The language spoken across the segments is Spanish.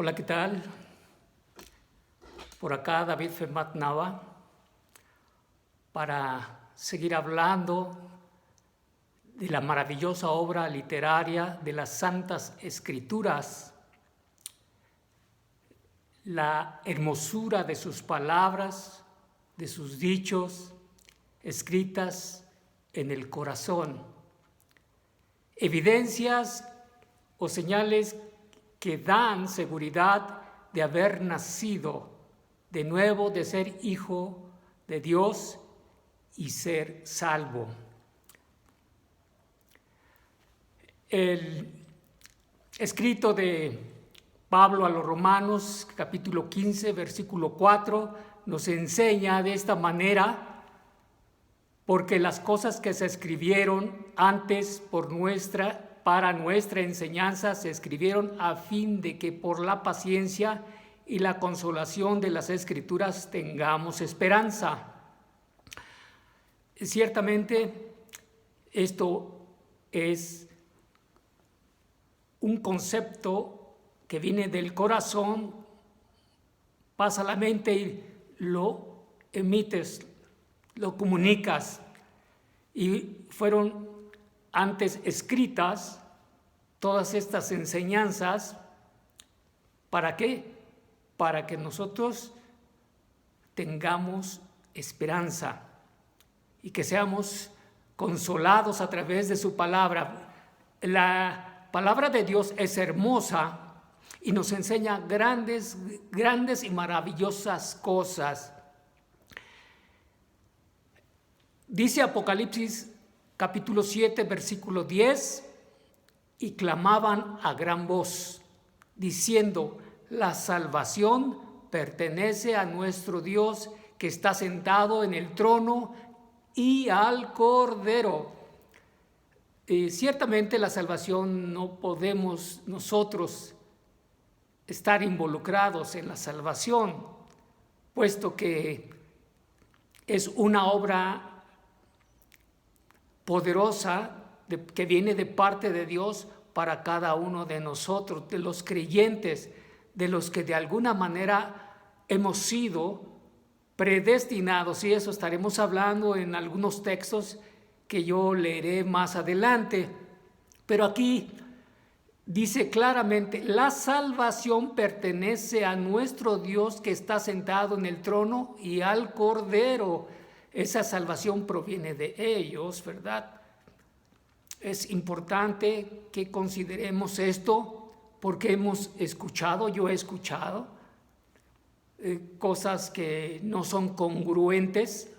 Hola, ¿qué tal? Por acá David Fermat Nava para seguir hablando de la maravillosa obra literaria de las Santas Escrituras, la hermosura de sus palabras, de sus dichos, escritas en el corazón, evidencias o señales que dan seguridad de haber nacido de nuevo, de ser hijo de Dios y ser salvo. El escrito de Pablo a los Romanos, capítulo 15, versículo 4, nos enseña de esta manera: porque las cosas que se escribieron antes para nuestra enseñanza se escribieron a fin de que por la paciencia y la consolación de las Escrituras tengamos esperanza. Ciertamente, esto es un concepto que viene del corazón, pasa a la mente y lo emites, lo comunicas, y fueron antes escritas todas estas enseñanzas. ¿Para qué? Para que nosotros tengamos esperanza y que seamos consolados a través de su palabra. La palabra de Dios es hermosa y nos enseña grandes y maravillosas cosas. Dice Apocalipsis capítulo 7, versículo 10, y clamaban a gran voz, diciendo: la salvación pertenece a nuestro Dios, que está sentado en el trono, y al Cordero. Ciertamente la salvación no podemos nosotros estar involucrados en la salvación, puesto que es una obra poderosa que viene de parte de Dios para cada uno de nosotros, de los creyentes, de los que de alguna manera hemos sido predestinados, y eso estaremos hablando en algunos textos que yo leeré más adelante. Pero aquí dice claramente: la salvación pertenece a nuestro Dios, que está sentado en el trono, y al Cordero. Esa salvación proviene de ellos, ¿verdad? Es importante que consideremos esto, porque yo he escuchado cosas que no son congruentes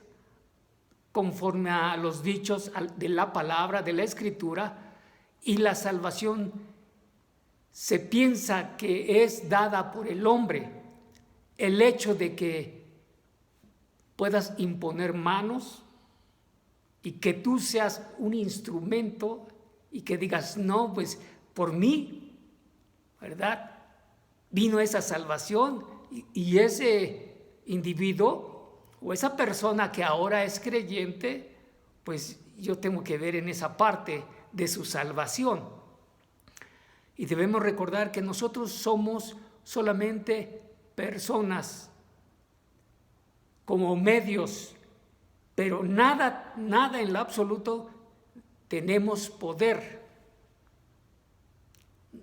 conforme a los dichos de la palabra, de la Escritura, y la salvación se piensa que es dada por el hombre. El hecho de que puedas imponer manos y que tú seas un instrumento y que digas: no, pues por mí, ¿verdad?, vino esa salvación, y ese individuo o esa persona que ahora es creyente, pues yo tengo que ver en esa parte de su salvación. Y debemos recordar que nosotros somos solamente personas como medios, pero nada en lo absoluto tenemos poder,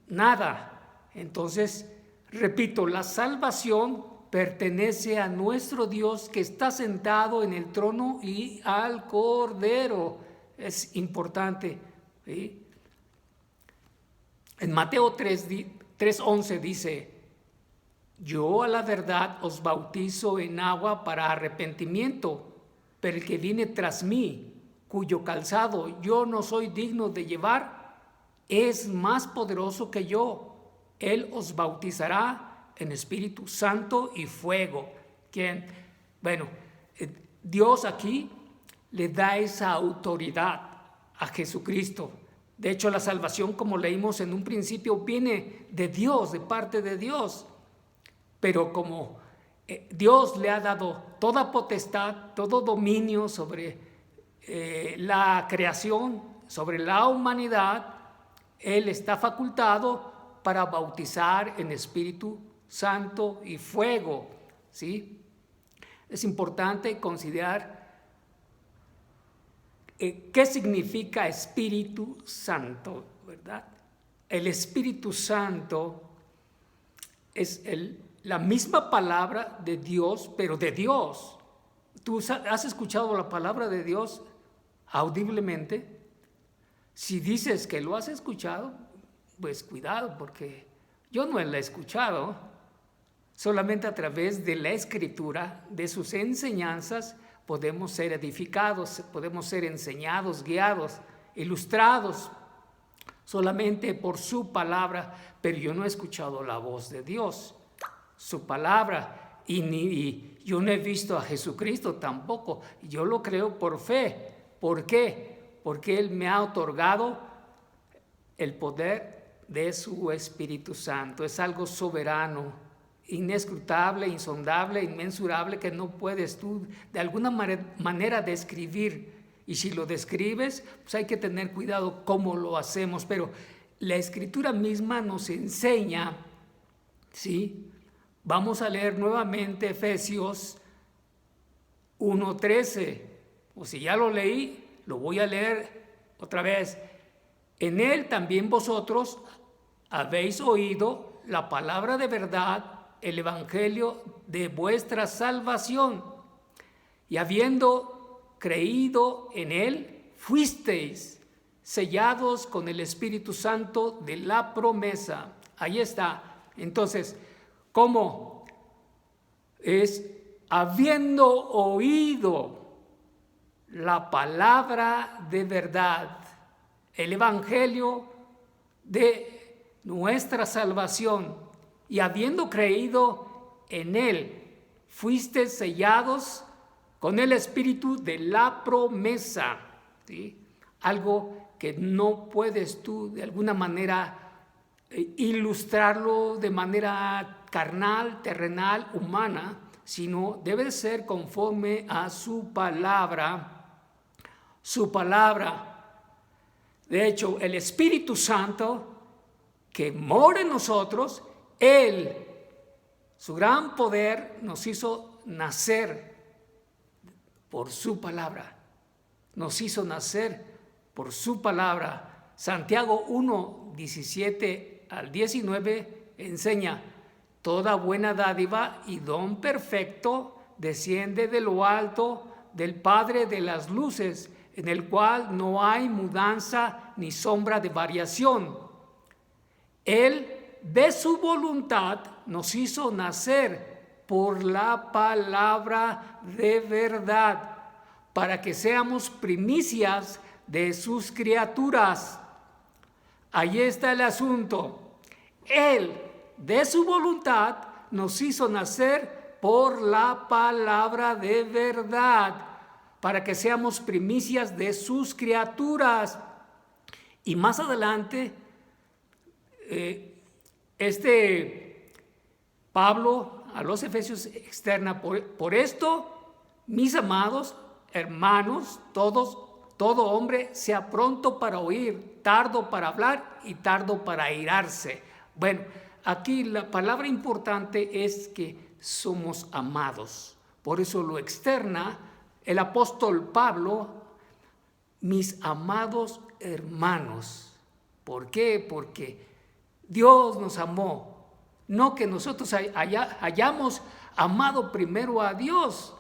nada. Entonces, repito, la salvación pertenece a nuestro Dios, que está sentado en el trono, y al Cordero. Es importante, ¿sí? En Mateo 3:11 dice: yo a la verdad os bautizo en agua para arrepentimiento, pero el que viene tras mí, cuyo calzado yo no soy digno de llevar, es más poderoso que yo. Él os bautizará en Espíritu Santo y fuego. Dios aquí le da esa autoridad a Jesucristo. De hecho, la salvación, como leímos en un principio, viene de Dios, de parte de Dios. Pero como Dios le ha dado toda potestad, todo dominio sobre la creación, sobre la humanidad, Él está facultado para bautizar en Espíritu Santo y fuego, ¿sí? Es importante considerar qué significa Espíritu Santo, ¿verdad? El Espíritu Santo es la misma palabra de Dios, pero de Dios. ¿Tú has escuchado la palabra de Dios audiblemente? Si dices que lo has escuchado, pues cuidado, porque yo no la he escuchado. Solamente a través de la Escritura, de sus enseñanzas, podemos ser edificados, podemos ser enseñados, guiados, ilustrados, solamente por su palabra. Pero yo no he escuchado la voz de Dios, su palabra, y yo no he visto a Jesucristo tampoco. Yo lo creo por fe. ¿Por qué? Porque Él me ha otorgado el poder de su Espíritu Santo. Es algo soberano, inescrutable, insondable, inmensurable, que no puedes tú de alguna manera describir. Y si lo describes, pues hay que tener cuidado cómo lo hacemos. Pero la Escritura misma nos enseña, ¿sí? Vamos a leer nuevamente Efesios 1:13. O si ya lo leí, lo voy a leer otra vez. En Él también vosotros habéis oído la palabra de verdad, el evangelio de vuestra salvación, y habiendo creído en Él, fuisteis sellados con el Espíritu Santo de la promesa. Ahí está. Entonces, ¿cómo? Es habiendo oído la palabra de verdad, el evangelio de nuestra salvación, y habiendo creído en Él, fuiste sellados con el Espíritu de la promesa, ¿sí? Algo que no puedes tú de alguna manera ilustrarlo de manera carnal, terrenal, humana, sino debe ser conforme a su palabra. Su palabra. De hecho, el Espíritu Santo que mora en nosotros, Él, su gran poder, nos hizo nacer por su palabra. Nos hizo nacer por su palabra. Santiago 1:17-19 enseña: toda buena dádiva y don perfecto desciende de lo alto, del Padre de las luces, en el cual no hay mudanza ni sombra de variación. Él, de su voluntad, nos hizo nacer por la palabra de verdad, para que seamos primicias de sus criaturas. Ahí está el asunto. Él, de su voluntad, nos hizo nacer por la palabra de verdad, para que seamos primicias de sus criaturas. Y más adelante, Pablo a los Efesios externa: por esto, mis amados hermanos, todo hombre sea pronto para oír, tardo para hablar y tardo para airarse. Bueno, aquí la palabra importante es que somos amados. Por eso lo externa el apóstol Pablo: mis amados hermanos. ¿Por qué? Porque Dios nos amó. No que nosotros hayamos amado primero a Dios,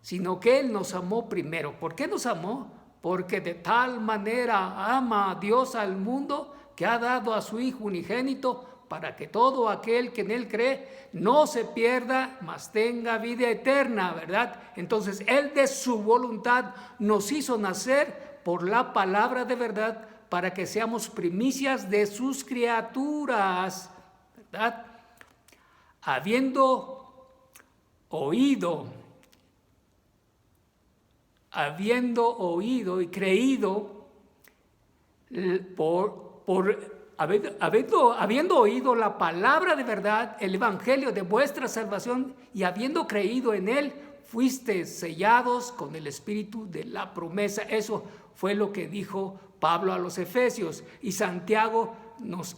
sino que Él nos amó primero. ¿Por qué nos amó? Porque de tal manera ama a Dios al mundo, que ha dado a su Hijo unigénito, para que todo aquel que en Él cree no se pierda, mas tenga vida eterna, ¿verdad? Entonces, Él de su voluntad nos hizo nacer por la palabra de verdad, para que seamos primicias de sus criaturas, ¿verdad? Habiendo oído y creído, habiendo oído la palabra de verdad, el evangelio de vuestra salvación, y habiendo creído en Él, fuiste sellados con el Espíritu de la promesa. Eso fue lo que dijo Pablo a los Efesios, y Santiago nos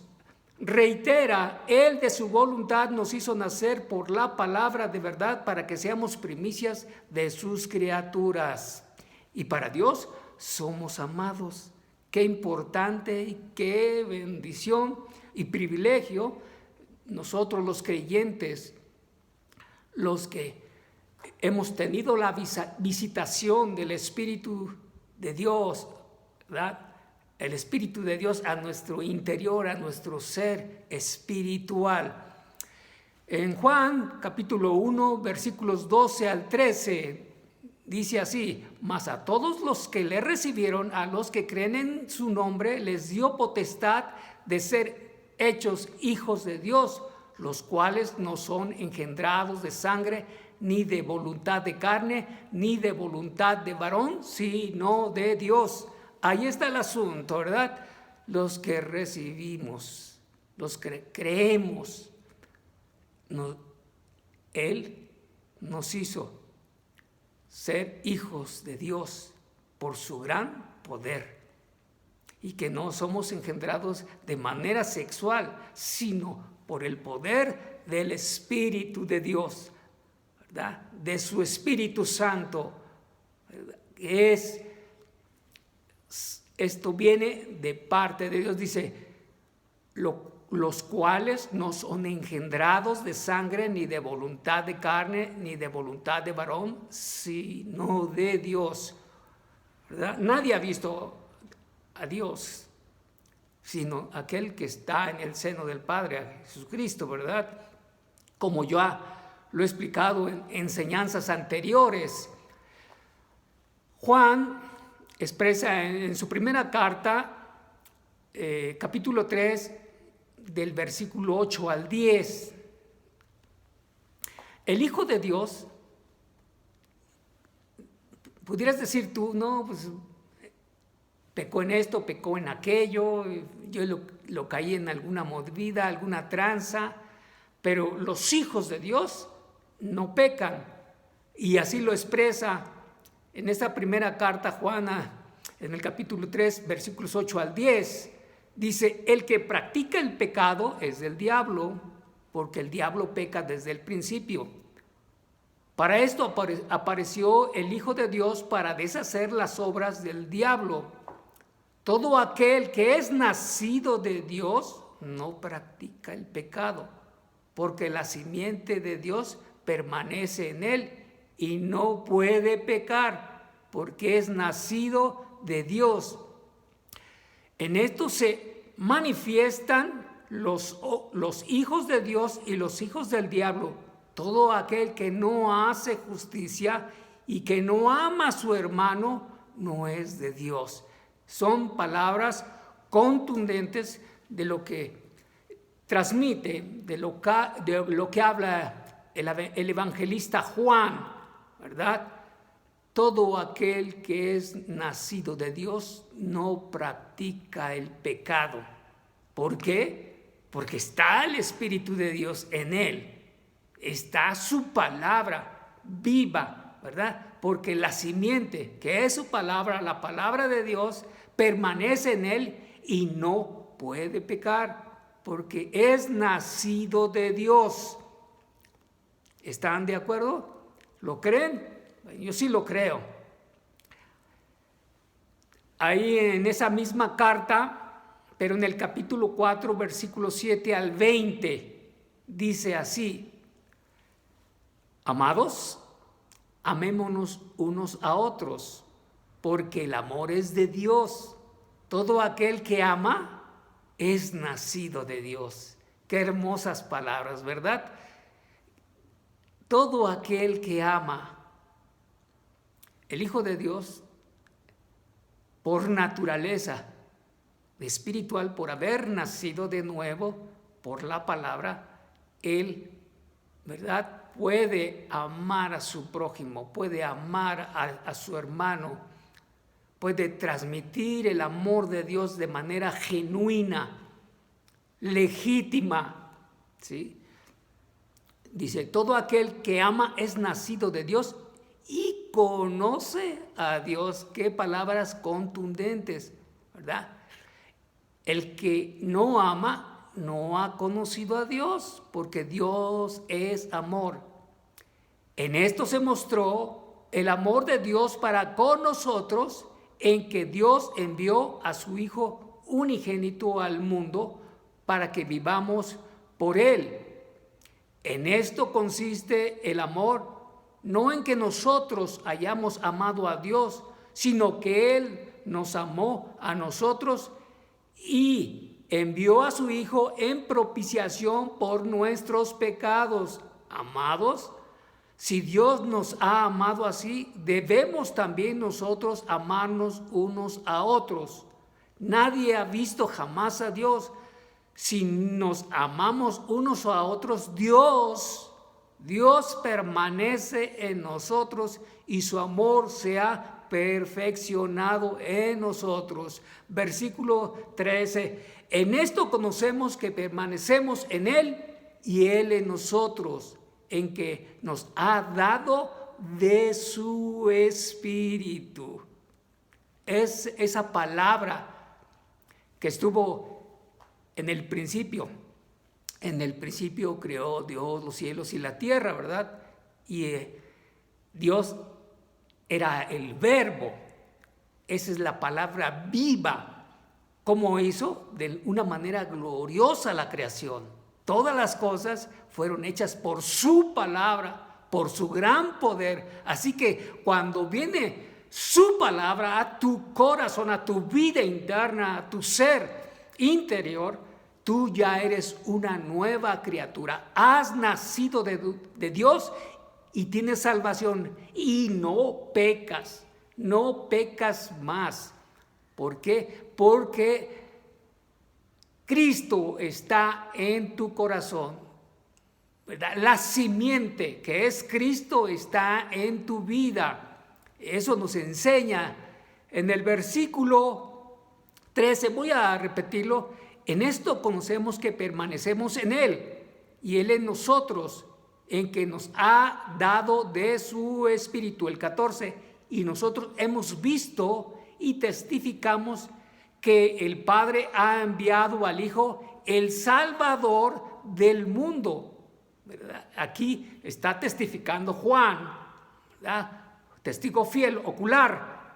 reitera, Él de su voluntad nos hizo nacer por la palabra de verdad para que seamos primicias de sus criaturas. Y para Dios somos amados. Qué importante y qué bendición y privilegio nosotros los creyentes, los que hemos tenido la visitación del Espíritu de Dios, ¿verdad? El Espíritu de Dios a nuestro interior, a nuestro ser espiritual. En Juan capítulo 1, versículos 12 al 13, dice así: mas a todos los que le recibieron, a los que creen en su nombre, les dio potestad de ser hechos hijos de Dios, los cuales no son engendrados de sangre, ni de voluntad de carne, ni de voluntad de varón, sino de Dios. Ahí está el asunto, ¿verdad? Los que recibimos, los que creemos, Él nos hizo ser hijos de Dios por su gran poder, y que no somos engendrados de manera sexual, sino por el poder del Espíritu de Dios, ¿verdad? De su Espíritu Santo, ¿verdad? Esto viene de parte de Dios, dice, los cuales no son engendrados de sangre, ni de voluntad de carne, ni de voluntad de varón, sino de Dios, ¿verdad? Nadie ha visto a Dios, sino aquel que está en el seno del Padre, a Jesucristo, ¿verdad? Como ya lo he explicado en enseñanzas anteriores. Juan expresa en su primera carta, capítulo 3, del versículo 8 al 10, el Hijo de Dios, pudieras decir tú, no, pues pecó en esto, pecó en aquello, yo lo caí en alguna movida, alguna tranza, pero los hijos de Dios no pecan. Y así lo expresa en esta primera carta Juana, en el capítulo 3, versículos 8 al 10. Dice, el que practica el pecado es del diablo, porque el diablo peca desde el principio. Para esto apareció el Hijo de Dios, para deshacer las obras del diablo. Todo aquel que es nacido de Dios no practica el pecado, porque la simiente de Dios permanece en él y no puede pecar, porque es nacido de Dios. En esto se manifiestan los hijos de Dios y los hijos del diablo. Todo aquel que no hace justicia y que no ama a su hermano no es de Dios. Son palabras contundentes de lo que transmite, de lo que habla el evangelista Juan, ¿verdad? Todo aquel que es nacido de Dios no practica el pecado. ¿Por qué? Porque está el Espíritu de Dios en él. Está su palabra viva, ¿verdad? Porque la simiente, que es su palabra, la palabra de Dios, permanece en él y no puede pecar, porque es nacido de Dios. ¿Están de acuerdo? ¿Lo creen? Yo sí lo creo. Ahí en esa misma carta, pero en el capítulo 4, versículos 7 al 20, dice así: amados, amémonos unos a otros, porque el amor es de Dios. Todo aquel que ama es nacido de Dios. Qué hermosas palabras, ¿verdad? Todo aquel que ama, el Hijo de Dios, por naturaleza espiritual, por haber nacido de nuevo por la palabra, él, ¿verdad?, puede amar a su prójimo, puede amar a su hermano, puede transmitir el amor de Dios de manera genuina, legítima, ¿sí? Dice, todo aquel que ama es nacido de Dios y conoce a Dios. Qué palabras contundentes, ¿verdad? El que no ama no ha conocido a Dios, porque Dios es amor. En esto se mostró el amor de Dios para con nosotros, en que Dios envió a su Hijo unigénito al mundo para que vivamos por Él. En esto consiste el amor, no en que nosotros hayamos amado a Dios, sino que Él nos amó a nosotros y envió a su Hijo en propiciación por nuestros pecados. Amados, si Dios nos ha amado así, debemos también nosotros amarnos unos a otros. Nadie ha visto jamás a Dios. Si nos amamos unos a otros, Dios permanece en nosotros y su amor se ha perfeccionado en nosotros. Versículo 13. En esto conocemos que permanecemos en Él y Él en nosotros, en que nos ha dado de su Espíritu. Es esa palabra que estuvo en el principio. En el principio creó Dios los cielos y la tierra, ¿verdad? Y Dios era el verbo. Esa es la palabra viva. ¿Cómo hizo? De una manera gloriosa la creación. Todas las cosas fueron hechas por su palabra, por su gran poder. Así que cuando viene su palabra a tu corazón, a tu vida interna, a tu ser interior, tú ya eres una nueva criatura. Has nacido de Dios y tienes salvación y no pecas más. ¿Por qué? Porque Cristo está en tu corazón, ¿verdad? La simiente que es Cristo está en tu vida. Eso nos enseña en el versículo 13. Voy a repetirlo. En esto conocemos que permanecemos en Él y Él en nosotros, en que nos ha dado de su Espíritu. El 14. Y nosotros hemos visto y testificamos que el Padre ha enviado al Hijo, el Salvador del mundo, ¿verdad? Aquí está testificando Juan, ¿verdad? Testigo fiel, ocular.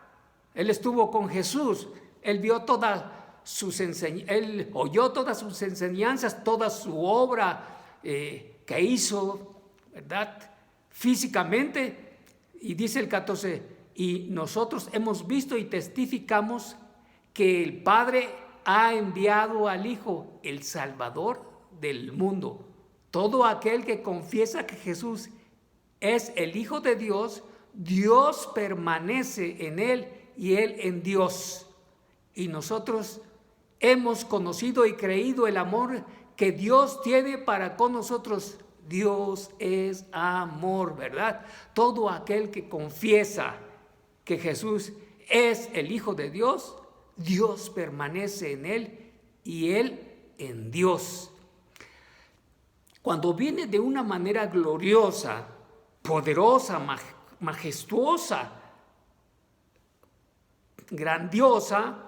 Él estuvo con Jesús, él vio él oyó todas sus enseñanzas, toda su obra que hizo, ¿verdad? Físicamente. Y dice el 14, y nosotros hemos visto y testificamos que el Padre ha enviado al Hijo, el Salvador del mundo. Todo aquel que confiesa que Jesús es el Hijo de Dios, Dios permanece en Él y Él en Dios. Y nosotros hemos conocido y creído el amor que Dios tiene para con nosotros. Dios es amor, ¿verdad? Todo aquel que confiesa que Jesús es el Hijo de Dios, Dios permanece en Él y Él en Dios. Cuando viene de una manera gloriosa, poderosa, majestuosa, grandiosa,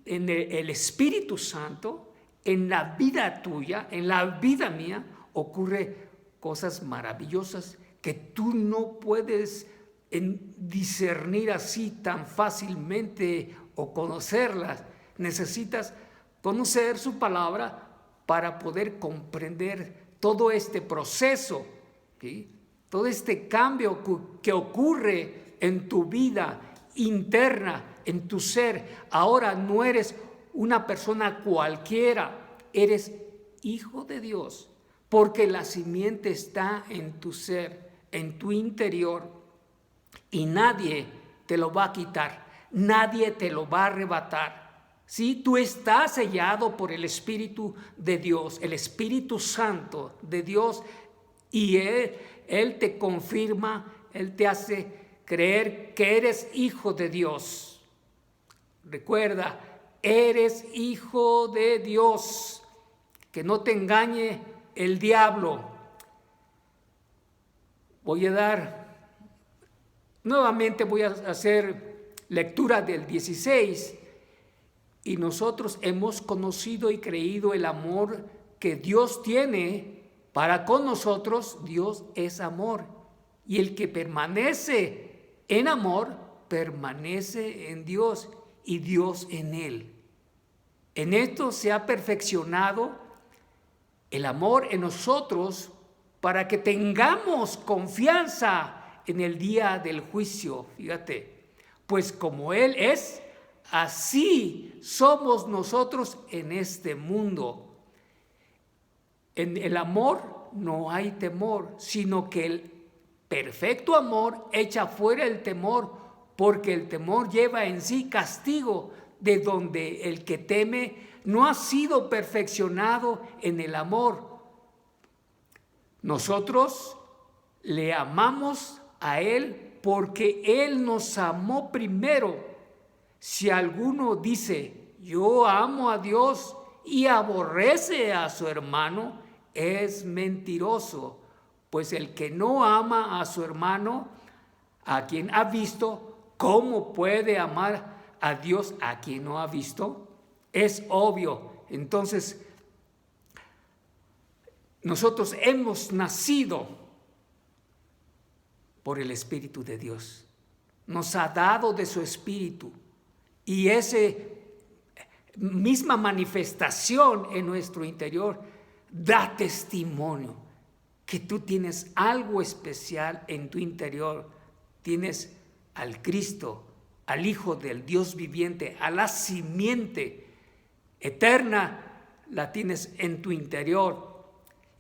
en el Espíritu Santo, en la vida tuya, en la vida mía, ocurre cosas maravillosas que tú no puedes discernir así tan fácilmente o conocerlas. Necesitas conocer su palabra para poder comprender todo este proceso, ¿sí? Todo este cambio que ocurre en tu vida interna, en tu ser. Ahora no eres una persona cualquiera, eres hijo de Dios, porque la simiente está en tu ser, en tu interior, y nadie te lo va a quitar, nadie te lo va a arrebatar. ¿Sí? Tú estás sellado por el Espíritu de Dios, el Espíritu Santo de Dios, y Él te confirma, Él te hace creer que eres hijo de Dios. Recuerda, eres hijo de Dios, que no te engañe el diablo. Nuevamente voy a hacer lectura del 16, y nosotros hemos conocido y creído el amor que Dios tiene para con nosotros. Dios es amor, y el que permanece en amor permanece en Dios y Dios en él. En esto se ha perfeccionado el amor en nosotros, para que tengamos confianza en el día del juicio. Fíjate, pues como Él es, así somos nosotros en este mundo. En el amor no hay temor, sino que el perfecto amor echa fuera el temor, porque el temor lleva en sí castigo, de donde el que teme no ha sido perfeccionado en el amor. Nosotros le amamos a Él porque Él nos amó primero. Si alguno dice, yo amo a Dios, y aborrece a su hermano, es mentiroso, pues el que no ama a su hermano, a quien ha visto, ¿cómo puede amar a Dios a quien no ha visto? Es obvio. Entonces, nosotros hemos nacido por el Espíritu de Dios. Nos ha dado de su Espíritu, y esa misma manifestación en nuestro interior da testimonio que tú tienes algo especial en tu interior. Tienes al Cristo, al Hijo del Dios viviente, a la simiente eterna, la tienes en tu interior.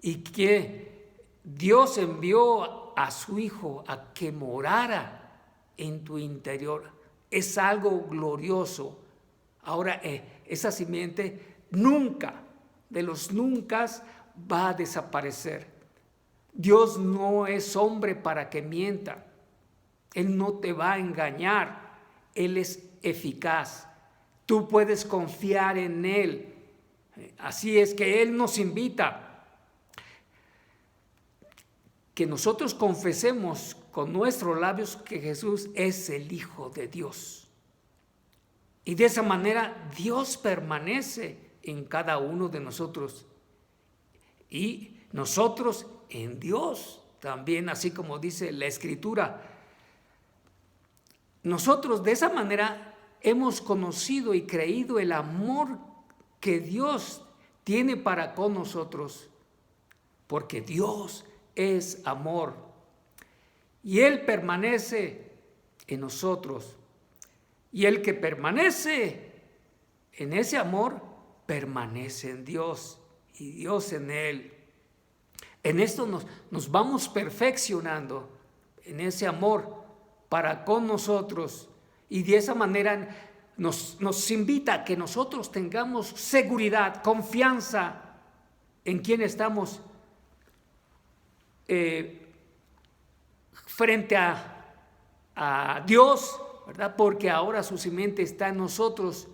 Y que Dios envió a su Hijo a que morara en tu interior. Es algo glorioso. Ahora, esa simiente nunca, de los nunca, va a desaparecer. Dios no es hombre para que mienta. Él no te va a engañar. Él es eficaz. Tú puedes confiar en Él. Así es que Él nos invita que nosotros confesemos con nuestros labios que Jesús es el Hijo de Dios. Y de esa manera Dios permanece en cada uno de nosotros, y nosotros en Dios también, así como dice la Escritura. Nosotros de esa manera hemos conocido y creído el amor que Dios tiene para con nosotros, porque Dios es amor, y Él permanece en nosotros, y el que permanece en ese amor permanece en Dios, y Dios en Él. En esto nos vamos perfeccionando en ese amor para con nosotros, y de esa manera nos invita a que nosotros tengamos seguridad, confianza en quien estamos frente a Dios, ¿verdad? Porque ahora su simiente está en nosotros,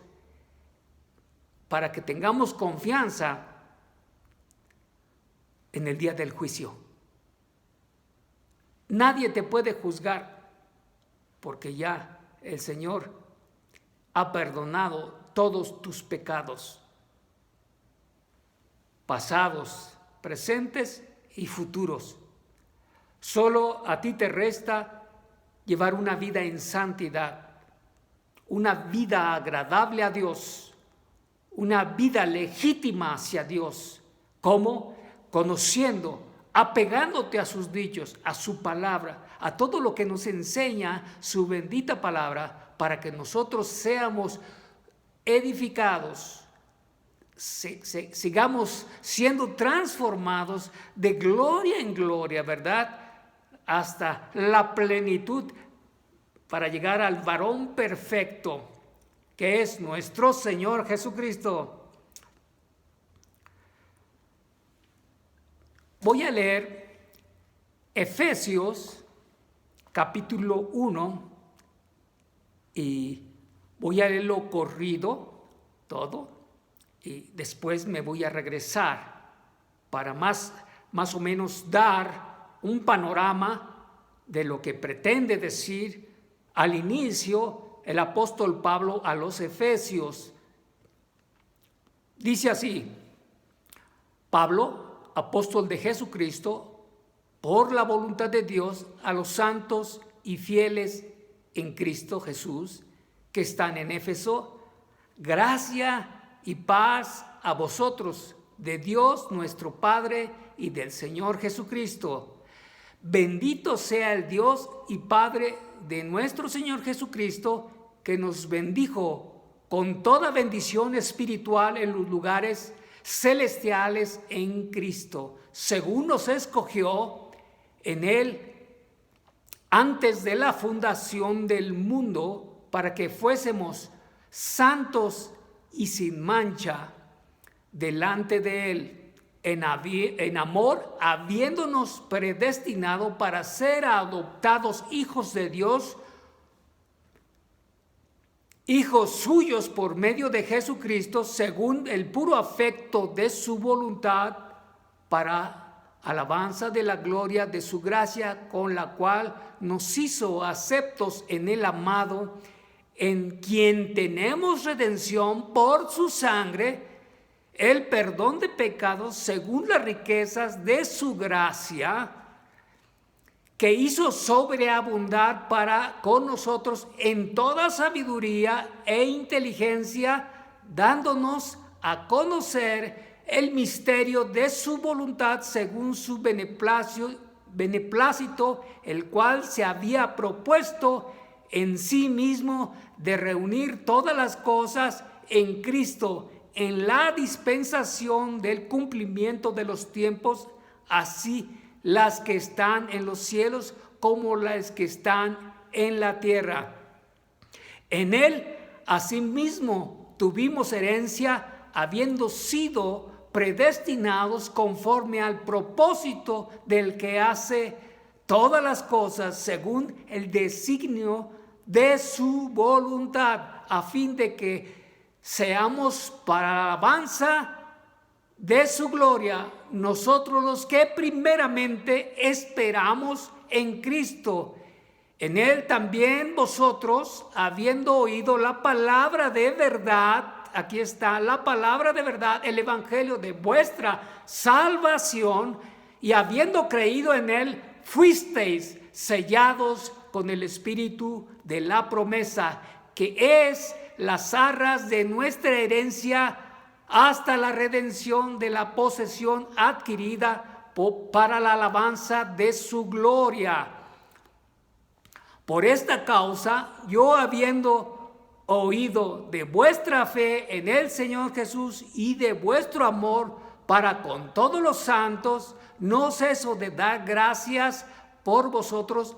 para que tengamos confianza en el día del juicio. Nadie te puede juzgar, porque ya el Señor ha perdonado todos tus pecados, pasados, presentes y futuros. Solo a ti te resta llevar una vida en santidad, una vida agradable a Dios, una vida legítima hacia Dios. ¿Cómo? Conociendo, apegándote a sus dichos, a su palabra, a todo lo que nos enseña su bendita palabra, para que nosotros seamos edificados, sigamos siendo transformados de gloria en gloria, ¿verdad? Hasta la plenitud, para llegar al varón perfecto, que es nuestro Señor Jesucristo. Voy a leer Efesios capítulo 1, y voy a leerlo corrido todo, y después me voy a regresar para más o menos dar un panorama de lo que pretende decir al inicio el apóstol Pablo a los Efesios, Dice así: Pablo, apóstol de Jesucristo, por la voluntad de Dios, a los santos y fieles en Cristo Jesús, que están en Éfeso, gracia y paz a vosotros, de Dios nuestro Padre y del Señor Jesucristo. Bendito sea el Dios y Padre de nuestro Señor Jesucristo, que nos bendijo con toda bendición espiritual en los lugares celestiales en Cristo, según nos escogió en Él antes de la fundación del mundo, para que fuésemos santos y sin mancha delante de Él, en amor, habiéndonos predestinado para ser adoptados hijos de Dios, hijos suyos por medio de Jesucristo, según el puro afecto de su voluntad, para alabanza de la gloria de su gracia, con la cual nos hizo aceptos en el amado, en quien tenemos redención por su sangre, el perdón de pecados según las riquezas de su gracia, que hizo sobreabundar para con nosotros en toda sabiduría e inteligencia, dándonos a conocer el misterio de su voluntad según su beneplácito, el cual se había propuesto en sí mismo de reunir todas las cosas en Cristo, en la dispensación del cumplimiento de los tiempos, así las que están en los cielos como las que están en la tierra. En Él, asimismo, tuvimos herencia, habiendo sido predestinados conforme al propósito del que hace todas las cosas según el designio de su voluntad, a fin de que seamos para alabanza de su gloria, nosotros los que primeramente esperamos en Cristo. En Él también vosotros, habiendo oído la palabra de verdad, aquí está la palabra de verdad, el evangelio de vuestra salvación, y habiendo creído en Él, fuisteis sellados con el Espíritu de la promesa, que es las arras de nuestra herencia hasta la redención de la posesión adquirida para la alabanza de su gloria. Por esta causa, yo habiendo oído de vuestra fe en el Señor Jesús y de vuestro amor para con todos los santos, no ceso de dar gracias por vosotros,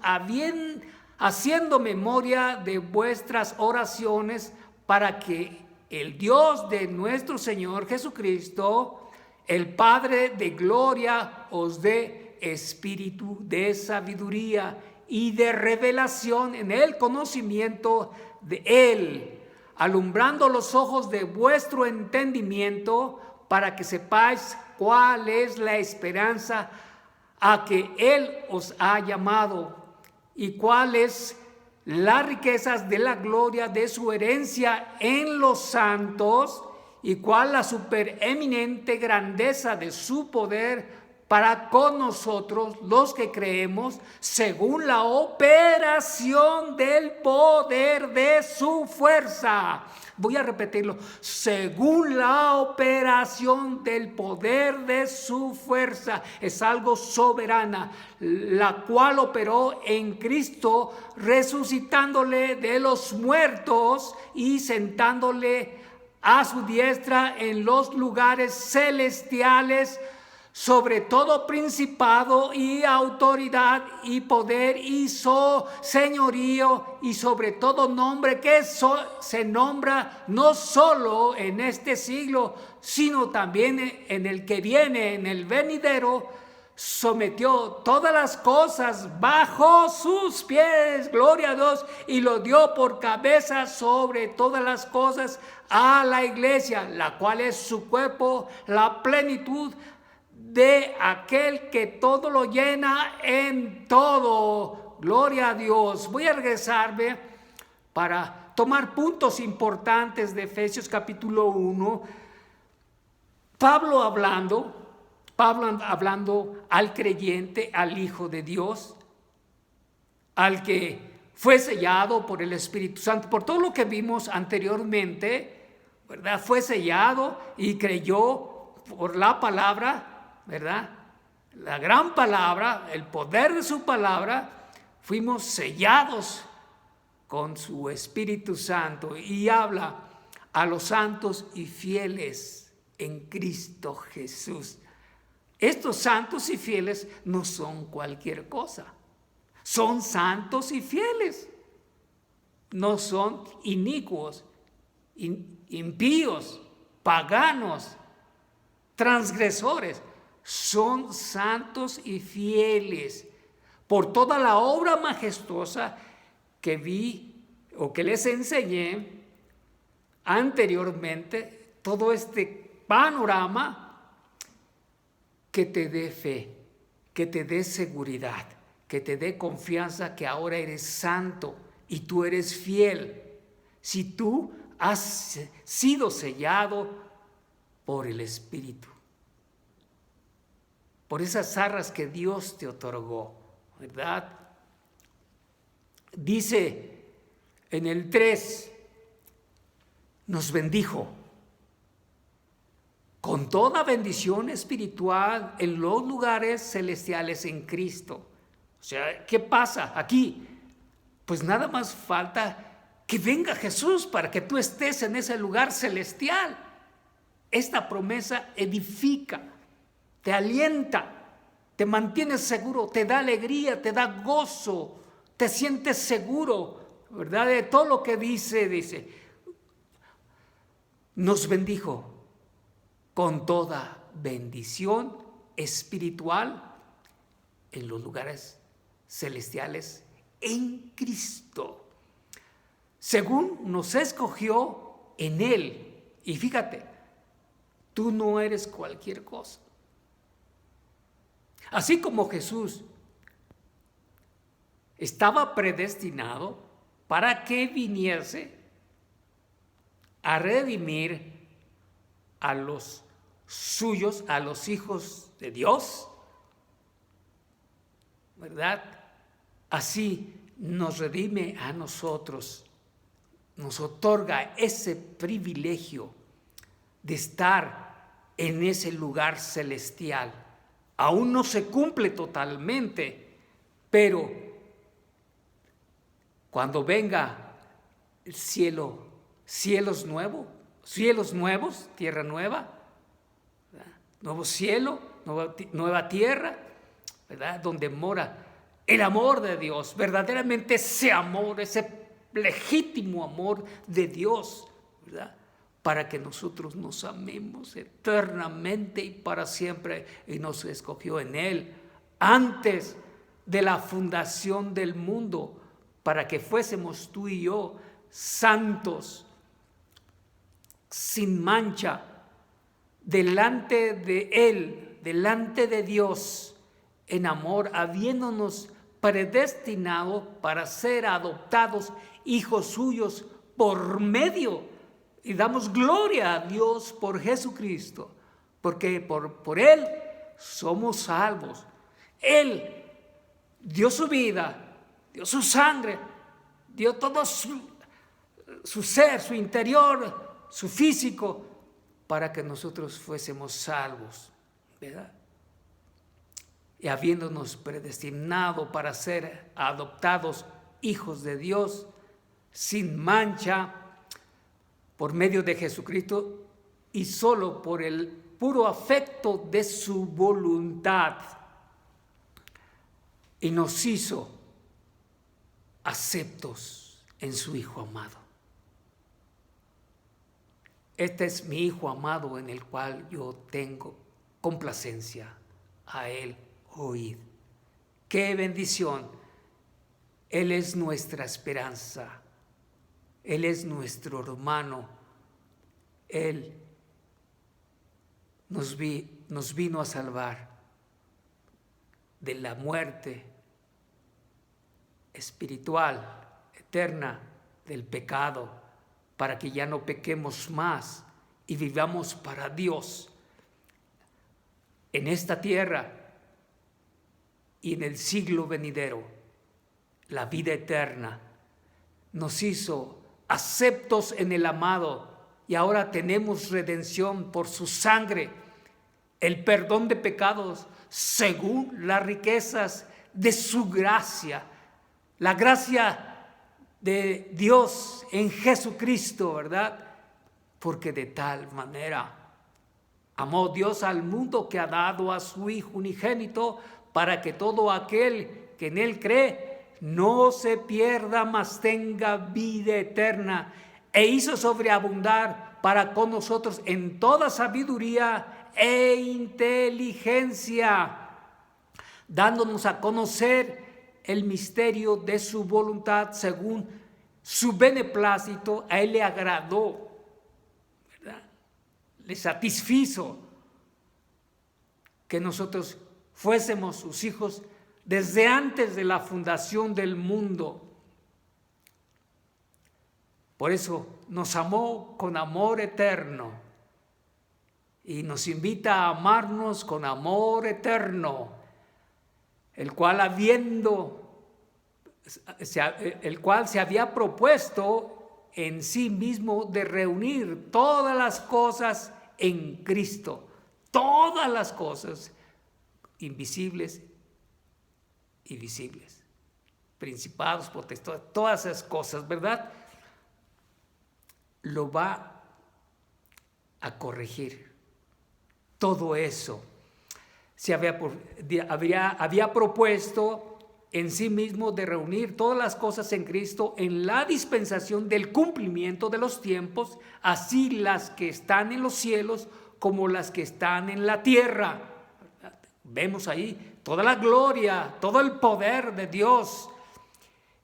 haciendo memoria de vuestras oraciones, para que el Dios de nuestro Señor Jesucristo, el Padre de gloria, os dé espíritu de sabiduría y de revelación en el conocimiento de Él, alumbrando los ojos de vuestro entendimiento, para que sepáis cuál es la esperanza a que Él os ha llamado, y cuáles las riquezas de la gloria de su herencia en los santos, y cuál la supereminente grandeza de su poder para con nosotros los que creemos, según la operación del poder de su fuerza. Voy a repetirlo: según la operación del poder de su fuerza. Es algo soberana, la cual operó en Cristo, resucitándole de los muertos y sentándole a su diestra en los lugares celestiales, sobre todo principado y autoridad y poder y señorío, y sobre todo nombre que se nombra no solo en este siglo, sino también en el que viene, en el venidero. Sometió todas las cosas bajo sus pies, gloria a Dios, y lo dio por cabeza sobre todas las cosas a la iglesia, la cual es su cuerpo, la plenitud de aquel que todo lo llena en todo. Gloria a Dios. Voy a regresarme para tomar puntos importantes de Efesios capítulo 1. Pablo hablando al creyente, al Hijo de Dios, al que fue sellado por el Espíritu Santo, por todo lo que vimos anteriormente, ¿verdad? Fue sellado y creyó por la palabra, ¿verdad? La gran palabra, el poder de su palabra, fuimos sellados con su Espíritu Santo, y habla a los santos y fieles en Cristo Jesús. Estos santos y fieles no son cualquier cosa, son santos y fieles, no son inicuos, impíos, paganos, transgresores, son santos y fieles por toda la obra majestuosa que vi o que les enseñé anteriormente, todo este panorama que te dé fe, que te dé seguridad, que te dé confianza que ahora eres santo y tú eres fiel. Si tú has sido sellado por el Espíritu, por esas arras que Dios te otorgó, ¿verdad? Dice en el 3, nos bendijo con toda bendición espiritual en los lugares celestiales en Cristo. O sea, ¿qué pasa aquí? Pues nada más falta que venga Jesús para que tú estés en ese lugar celestial. Esta promesa edifica, te alienta, te mantiene seguro, te da alegría, te da gozo, te sientes seguro, ¿verdad? De todo lo que dice, nos bendijo con toda bendición espiritual en los lugares celestiales en Cristo, según nos escogió en Él. Y fíjate, tú no eres cualquier cosa. Así como Jesús estaba predestinado para que viniese a redimir a los suyos, a los hijos de Dios, ¿verdad? Así nos redime a nosotros, nos otorga ese privilegio de estar en ese lugar celestial. Aún no se cumple totalmente, pero cuando venga el cielo, cielos nuevos, tierra nueva, ¿verdad? Nuevo cielo, nueva tierra, ¿verdad? Donde mora el amor de Dios, verdaderamente ese amor, ese legítimo amor de Dios, ¿verdad? Para que nosotros nos amemos eternamente y para siempre, y nos escogió en Él antes de la fundación del mundo, para que fuésemos tú y yo santos, sin mancha, delante de Él, delante de Dios, en amor, habiéndonos predestinado para ser adoptados hijos suyos por medio. Y damos gloria a Dios por Jesucristo, porque por Él somos salvos. Él dio su vida, dio su sangre, dio todo su ser, su interior, su físico, para que nosotros fuésemos salvos, ¿verdad? Y habiéndonos predestinado para ser adoptados hijos de Dios, sin mancha, por medio de Jesucristo y solo por el puro afecto de su voluntad, y nos hizo aceptos en su Hijo amado. Este es mi Hijo amado en el cual yo tengo complacencia, a Él oíd. ¡Qué bendición! Él es nuestra esperanza. Él es nuestro hermano. Él nos vino a salvar de la muerte espiritual, eterna, del pecado, para que ya no pequemos más y vivamos para Dios. en esta tierra y en el siglo venidero, la vida eterna. Nos hizo aceptos en el amado y ahora tenemos redención por su sangre, el perdón de pecados según las riquezas de su gracia, la gracia de Dios en Jesucristo, ¿verdad? Porque de tal manera amó Dios al mundo que ha dado a su Hijo unigénito, para que todo aquel que en Él cree no se pierda, mas tenga vida eterna. E hizo sobreabundar para con nosotros en toda sabiduría e inteligencia, dándonos a conocer el misterio de su voluntad según su beneplácito. A Él le agradó, ¿verdad? Le satisfizo que nosotros fuésemos sus hijos desde antes de la fundación del mundo. Por eso nos amó con amor eterno y nos invita a amarnos con amor eterno, el cual se había propuesto en sí mismo de reunir todas las cosas en Cristo, todas las cosas invisibles y visibles, principados, potestades, todas esas cosas, ¿verdad? Lo va a corregir. Todo eso había propuesto en sí mismo de reunir todas las cosas en Cristo en la dispensación del cumplimiento de los tiempos, así las que están en los cielos como las que están en la tierra. Vemos ahí toda la gloria, todo el poder de Dios.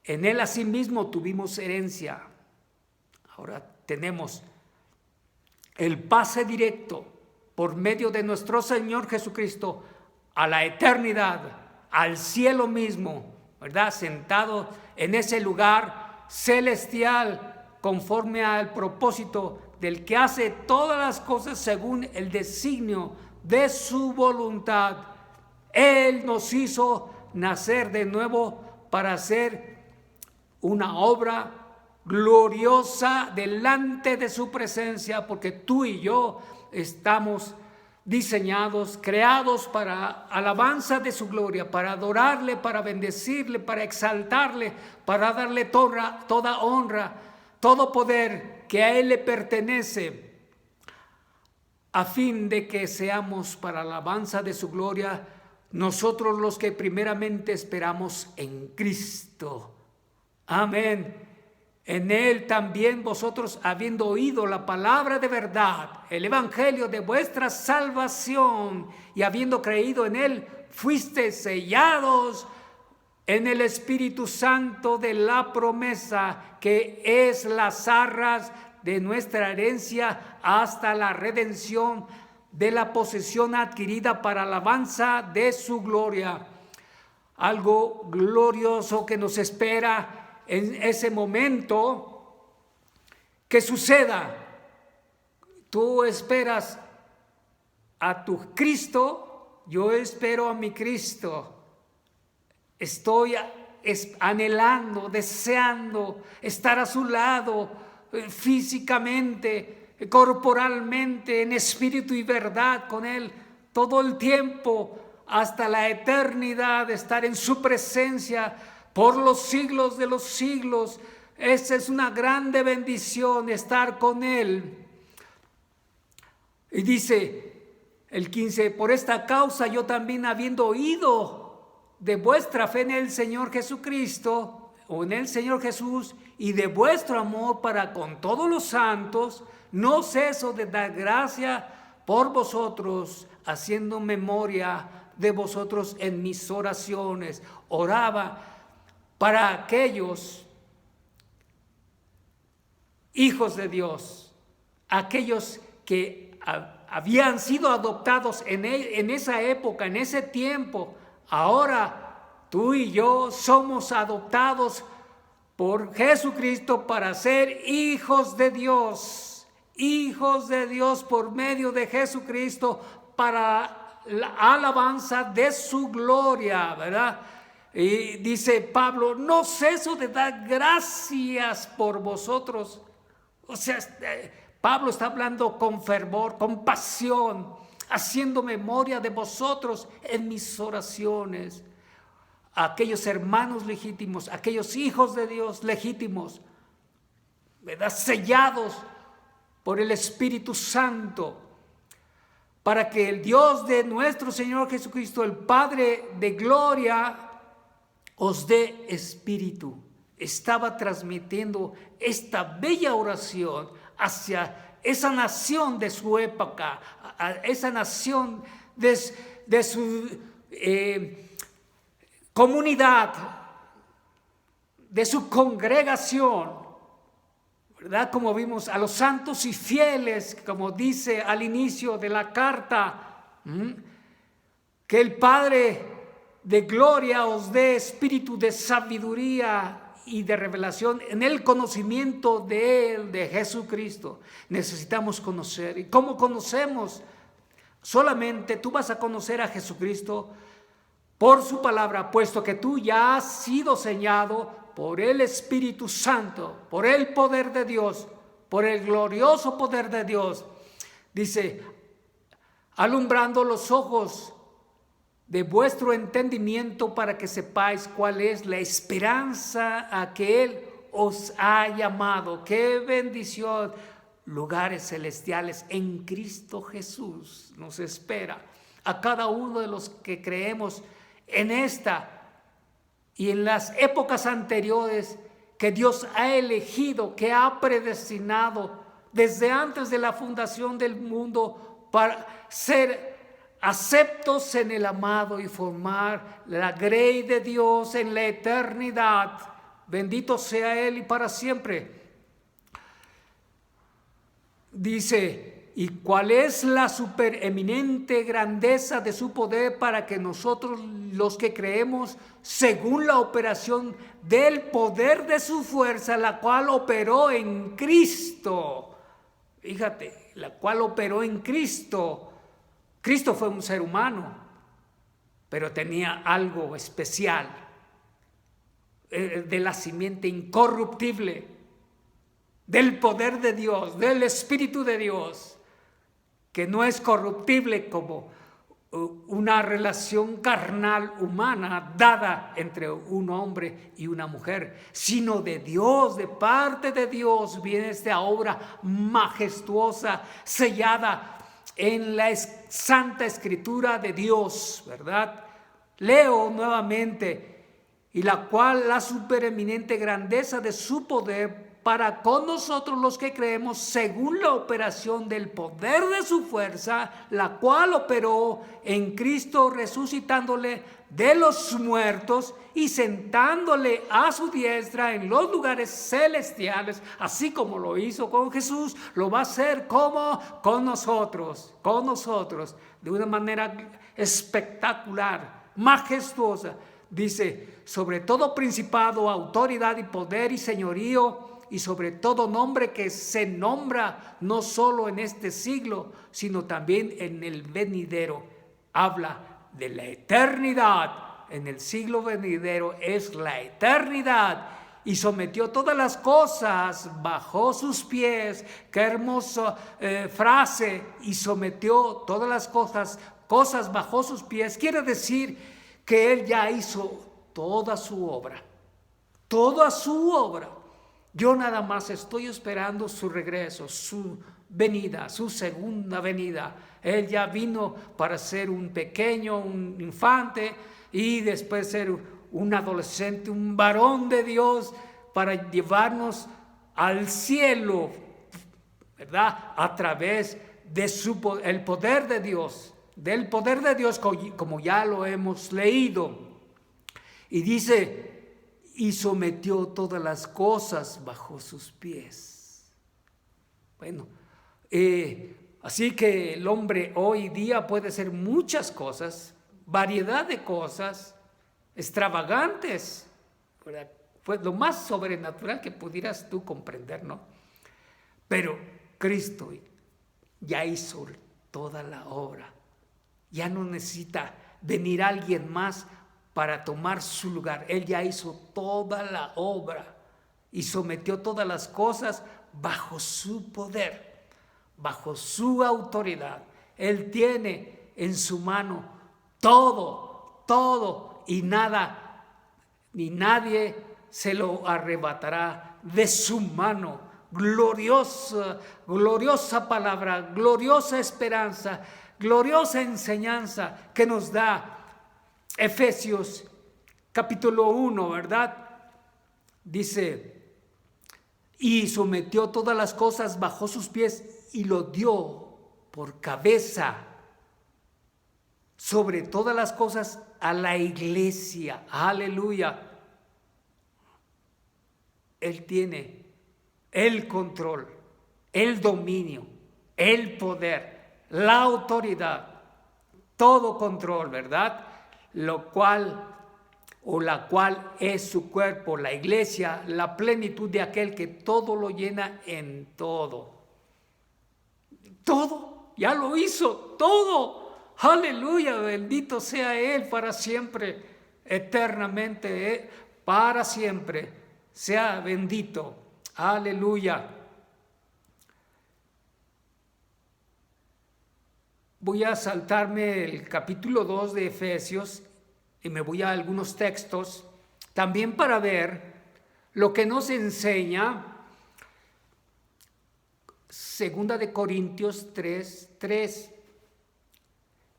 En Él asimismo tuvimos herencia. Ahora tenemos el pase directo por medio de nuestro Señor Jesucristo a la eternidad, al cielo mismo, ¿verdad? Sentado en ese lugar celestial conforme al propósito del que hace todas las cosas según el designio de su voluntad. Él nos hizo nacer de nuevo para hacer una obra gloriosa delante de su presencia, porque tú y yo estamos diseñados, creados para alabanza de su gloria, para adorarle, para bendecirle, para exaltarle, para darle toda honra, todo poder que a Él le pertenece, a fin de que seamos para alabanza de su gloria nosotros los que primeramente esperamos en Cristo. Amén. En Él también vosotros, habiendo oído la palabra de verdad, el evangelio de vuestra salvación, y habiendo creído en Él, fuisteis sellados en el Espíritu Santo de la promesa, que es las arras de nuestra herencia hasta la redención de la posesión adquirida para alabanza de su gloria. Algo glorioso que nos espera en ese momento que suceda. Tú esperas a tu Cristo, yo espero a mi Cristo. Estoy anhelando, deseando estar a su lado físicamente, corporalmente, en espíritu y verdad con Él todo el tiempo, hasta la eternidad, estar en su presencia por los siglos de los siglos. Esa es una grande bendición, estar con Él. Y dice el 15, por esta causa yo también, habiendo oído de vuestra fe en el Señor Jesucristo, o en el Señor Jesús, y de vuestro amor para con todos los santos, no ceso de dar gracia por vosotros, haciendo memoria de vosotros en mis oraciones. Oraba para aquellos hijos de Dios, aquellos que habían sido adoptados en esa época, en ese tiempo. Ahora tú y yo somos adoptados por Jesucristo para ser hijos de Dios por medio de Jesucristo, para la alabanza de su gloria, ¿verdad? Y dice Pablo, no ceso de dar gracias por vosotros. O sea, Pablo está hablando con fervor, con pasión, haciendo memoria de vosotros en mis oraciones. Aquellos hermanos legítimos, aquellos hijos de Dios legítimos, ¿verdad? Sellados por el Espíritu Santo, para que el Dios de nuestro Señor Jesucristo, el Padre de gloria, os dé espíritu. Estaba transmitiendo esta bella oración hacia esa nación de su época, a esa nación de su comunidad, de su congregación, ¿verdad? Como vimos, a los santos y fieles, como dice al inicio de la carta, que el Padre de gloria os dé espíritu de sabiduría y de revelación en el conocimiento de Él, de Jesucristo. Necesitamos conocer. ¿Y cómo conocemos? Solamente tú vas a conocer a Jesucristo por su palabra, puesto que tú ya has sido sellado por el Espíritu Santo, por el poder de Dios, por el glorioso poder de Dios. Dice, alumbrando los ojos de vuestro entendimiento para que sepáis cuál es la esperanza a que Él os ha llamado. ¡Qué bendición! Lugares celestiales en Cristo Jesús nos espera a cada uno de los que creemos en esta y en las épocas anteriores que Dios ha elegido, que ha predestinado desde antes de la fundación del mundo para ser aceptos en el amado y formar la grey de Dios en la eternidad. Bendito sea Él y para siempre. Dice, ¿y cuál es la supereminente grandeza de su poder para que nosotros los que creemos, según la operación del poder de su fuerza, la cual operó en Cristo? Fíjate, la cual operó en Cristo. Cristo fue un ser humano, pero tenía algo especial, de la simiente incorruptible, del poder de Dios, del Espíritu de Dios, que no es corruptible como una relación carnal humana dada entre un hombre y una mujer, sino de Dios, de parte de Dios viene esta obra majestuosa, sellada en la Santa Escritura de Dios, ¿verdad? Leo nuevamente, y la cual la supereminente grandeza de su poder para con nosotros los que creemos, según la operación del poder de su fuerza, la cual operó en Cristo, resucitándole de los muertos y sentándole a su diestra en los lugares celestiales, así como lo hizo con Jesús, lo va a hacer como con nosotros, de una manera espectacular, majestuosa. Dice, sobre todo principado, autoridad y poder y señorío, y sobre todo nombre que se nombra no solo en este siglo, sino también en el venidero. Habla de la eternidad. En el siglo venidero es la eternidad. Y sometió todas las cosas bajo sus pies. Qué hermosa frase. Y sometió todas las cosas bajo sus pies. Quiere decir que Él ya hizo toda su obra. Toda su obra. Yo nada más estoy esperando su regreso, su venida, su segunda venida. Él ya vino para ser un pequeño, un infante, y después ser un adolescente, un varón de Dios, para llevarnos al cielo, ¿verdad? A través de el poder de Dios, del poder de Dios, como ya lo hemos leído. Y dice, y sometió todas las cosas bajo sus pies. Bueno, así que el hombre hoy día puede hacer muchas cosas, variedad de cosas, extravagantes, fue lo más sobrenatural que pudieras tú comprender, ¿no? Pero Cristo ya hizo toda la obra, Ya no necesita venir alguien más para tomar su lugar. Él ya hizo toda la obra y sometió todas las cosas bajo su poder, bajo su autoridad. Él tiene en su mano todo, y nada ni nadie se lo arrebatará de su mano. Gloriosa palabra, gloriosa esperanza, gloriosa enseñanza que nos da Efesios capítulo 1, ¿verdad? Dice, y sometió todas las cosas bajo sus pies y lo dio por cabeza sobre todas las cosas a la iglesia. Aleluya. Él tiene el control, el dominio, el poder, la autoridad, todo control, ¿verdad? La cual es su cuerpo, la iglesia, la plenitud de aquel que todo lo llena en todo. Todo, ya lo hizo, todo. Aleluya, bendito sea Él para siempre, eternamente, para siempre. Sea bendito. Aleluya. Voy a saltarme el capítulo 2 de Efesios y me voy a algunos textos también para ver lo que nos enseña 2 de Corintios 3:3.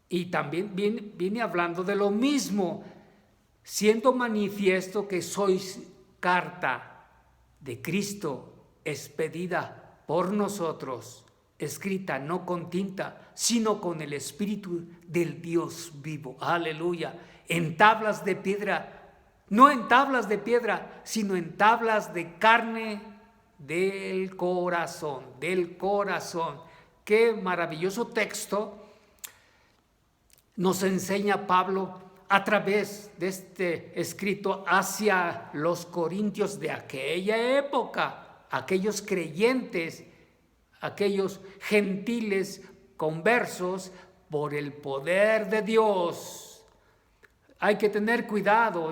Y también viene hablando de lo mismo, siendo manifiesto que sois carta de Cristo, expedida por nosotros, escrita no con tinta, sino con el Espíritu del Dios vivo. Aleluya. En tablas de piedra, no en tablas de piedra, sino en tablas de carne del corazón, del corazón. Qué maravilloso texto nos enseña Pablo a través de este escrito hacia los corintios de aquella época, aquellos creyentes, aquellos gentiles conversos por el poder de Dios. Hay que tener cuidado,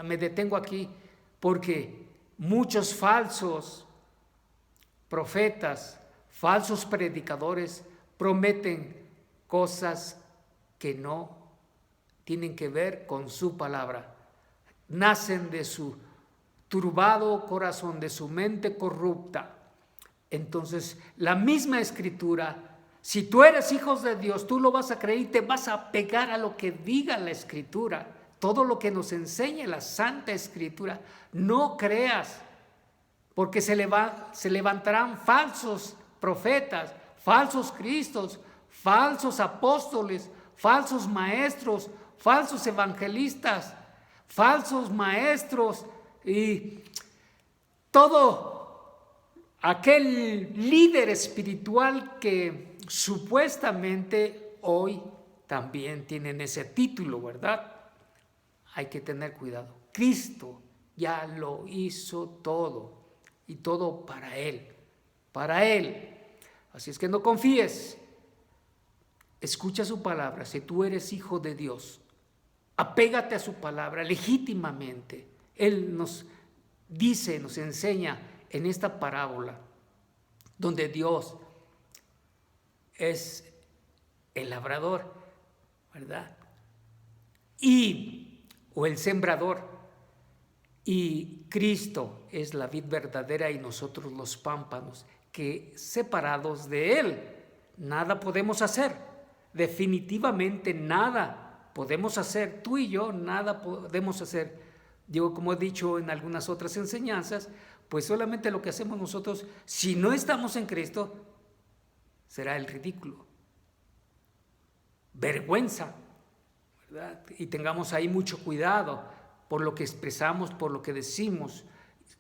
me detengo aquí, porque muchos falsos profetas, falsos predicadores prometen cosas que no tienen que ver con su palabra. Nacen de su turbado corazón, de su mente corrupta. Entonces, la misma escritura, si tú eres hijo de Dios, tú lo vas a creer y te vas a pegar a lo que diga la escritura. Todo lo que nos enseña la Santa Escritura, no creas, porque se levantarán falsos profetas, falsos cristos, falsos apóstoles, falsos maestros, falsos evangelistas, falsos maestros y todo aquel líder espiritual que supuestamente hoy también tienen ese título, ¿verdad? Hay que tener cuidado. Cristo ya lo hizo todo y todo para Él, para Él. Así es que no confíes. Escucha su palabra. Si tú eres hijo de Dios, apégate a su palabra legítimamente. Él nos dice, nos enseña en esta parábola, donde Dios es el labrador, ¿verdad? O el sembrador, y Cristo es la vid verdadera y nosotros los pámpanos, que separados de Él nada podemos hacer. Definitivamente nada podemos hacer, tú y yo nada podemos hacer. Yo, como he dicho en algunas otras enseñanzas, pues solamente lo que hacemos nosotros, si no estamos en Cristo, será el ridículo, vergüenza, ¿verdad? Y tengamos ahí mucho cuidado por lo que expresamos, por lo que decimos,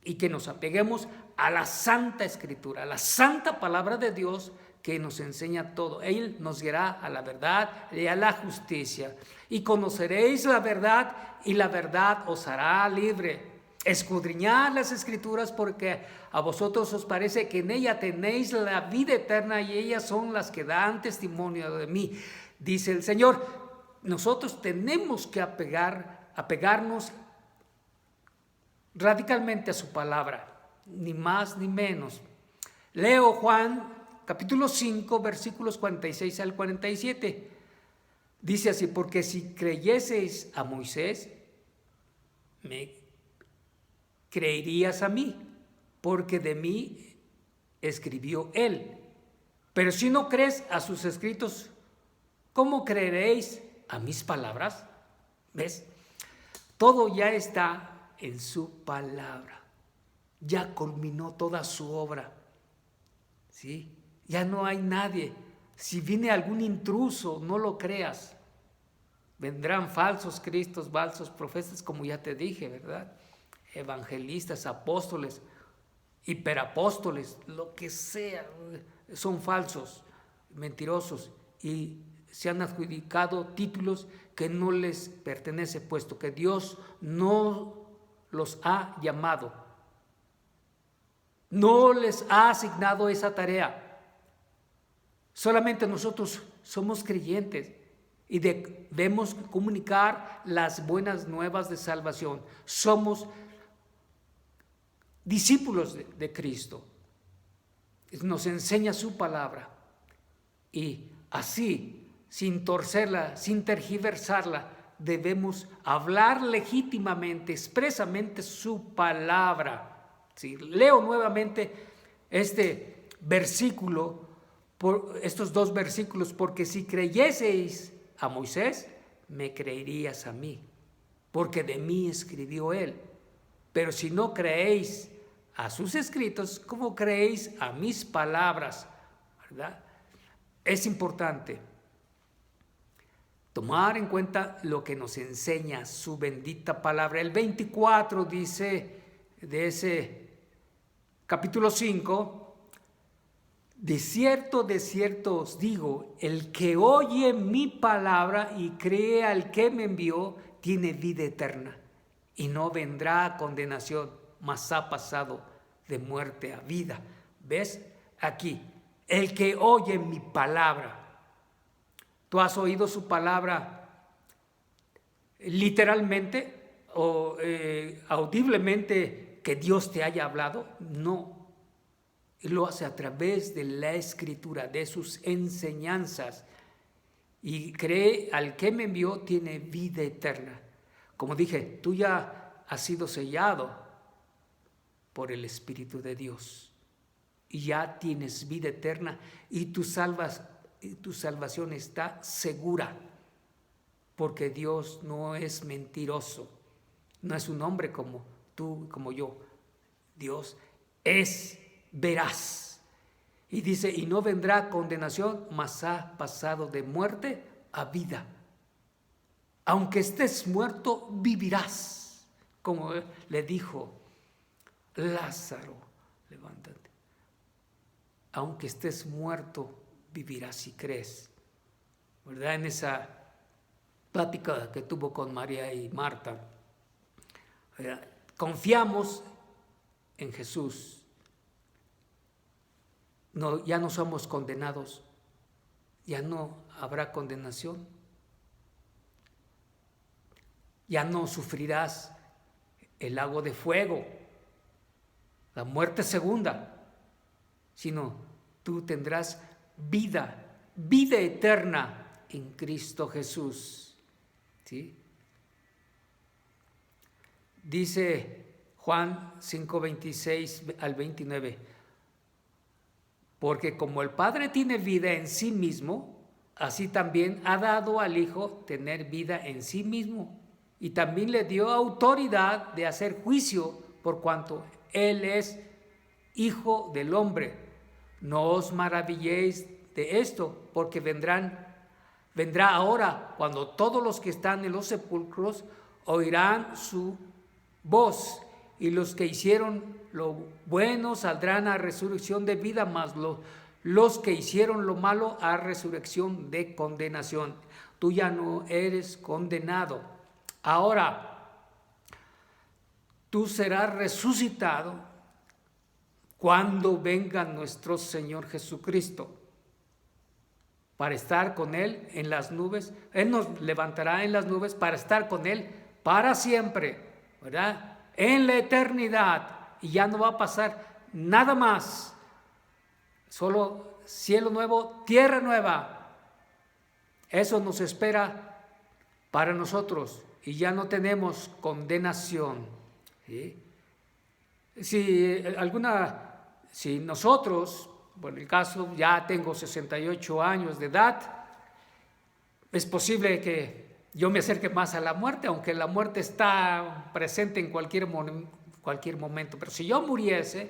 y que nos apeguemos a la Santa Escritura, a la Santa Palabra de Dios, que nos enseña todo. Él nos guiará a la verdad y a la justicia. Y conoceréis la verdad, y la verdad os hará libre. Escudriñad las Escrituras, porque a vosotros os parece que en ella tenéis la vida eterna, y ellas son las que dan testimonio de mí, dice el Señor. Nosotros tenemos que apegarnos radicalmente a su palabra, ni más ni menos. Leo Juan capítulo 5, versículos 46 al 47. Dice así: porque si creyeseis a Moisés, me creerías a mí, porque de mí escribió él. Pero si no crees a sus escritos, ¿cómo creeréis a mis palabras? ¿Ves? Todo ya está en su palabra. Ya culminó toda su obra. ¿Sí? Ya no hay nadie. Si viene algún intruso, no lo creas. Vendrán falsos cristos, falsos profetas, como ya te dije, ¿verdad? Evangelistas, apóstoles, hiperapóstoles, lo que sea, son falsos, mentirosos, y se han adjudicado títulos que no les pertenece, puesto que Dios no los ha llamado, no les ha asignado esa tarea. Solamente nosotros somos creyentes y debemos comunicar las buenas nuevas de salvación. Somos discípulos de Cristo. Nos enseña su palabra, y así, sin torcerla, sin tergiversarla, debemos hablar legítimamente, expresamente su palabra. ¿Sí? Leo nuevamente este versículo, estos dos versículos: porque si creyeseis a Moisés, me creerías a mí, porque de mí escribió él. Pero si no creéis a sus escritos, ¿cómo creéis a mis palabras? ¿Verdad? Es importante tomar en cuenta lo que nos enseña su bendita palabra. El 24 dice de ese capítulo 5: de cierto os digo, el que oye mi palabra y cree al que me envió, tiene vida eterna, y no vendrá a condenación, mas ha pasado de muerte a vida. ¿Ves? Aquí, el que oye mi palabra. ¿Tú has oído su palabra literalmente o audiblemente, que Dios te haya hablado? No. Lo hace a través de la Escritura, de sus enseñanzas. Y cree al que me envió, tiene vida eterna. Como dije, tú ya has sido sellado por el Espíritu de Dios, y ya tienes vida eterna, y tu salvación está segura, porque Dios no es mentiroso, no es un hombre como tú, como yo. Dios es veraz, y dice: y no vendrá condenación, mas ha pasado de muerte a vida. Aunque estés muerto, vivirás, como le dijo Lázaro: levántate. Aunque estés muerto, vivirás si crees. ¿Verdad? En esa plática que tuvo con María y Marta, ¿verdad? Confiamos en Jesús. No, ya no somos condenados, ya no habrá condenación, ya no sufrirás el lago de fuego, la muerte segunda, sino tú tendrás vida eterna en Cristo Jesús. ¿Sí? Dice Juan 5:26 al 29: porque como el Padre tiene vida en sí mismo, así también ha dado al Hijo tener vida en sí mismo, y también le dio autoridad de hacer juicio, por cuanto Él es Hijo del hombre. No os maravilléis de esto, porque vendrá ahora cuando todos los que están en los sepulcros oirán su voz, y los que hicieron lo bueno saldrán a resurrección de vida, mas los que hicieron lo malo a resurrección de condenación. Tú ya no eres condenado. Ahora, tú serás resucitado cuando venga nuestro Señor Jesucristo, para estar con Él en las nubes. Él nos levantará en las nubes para estar con Él para siempre, ¿verdad? En la eternidad. Y ya no va a pasar nada más. Solo cielo nuevo, tierra nueva. Eso nos espera para nosotros. Y ya no tenemos condenación, ¿sí? Si nosotros, por el caso, ya tengo 68 años de edad, es posible que yo me acerque más a la muerte, aunque la muerte está presente en cualquier momento. Pero si yo muriese,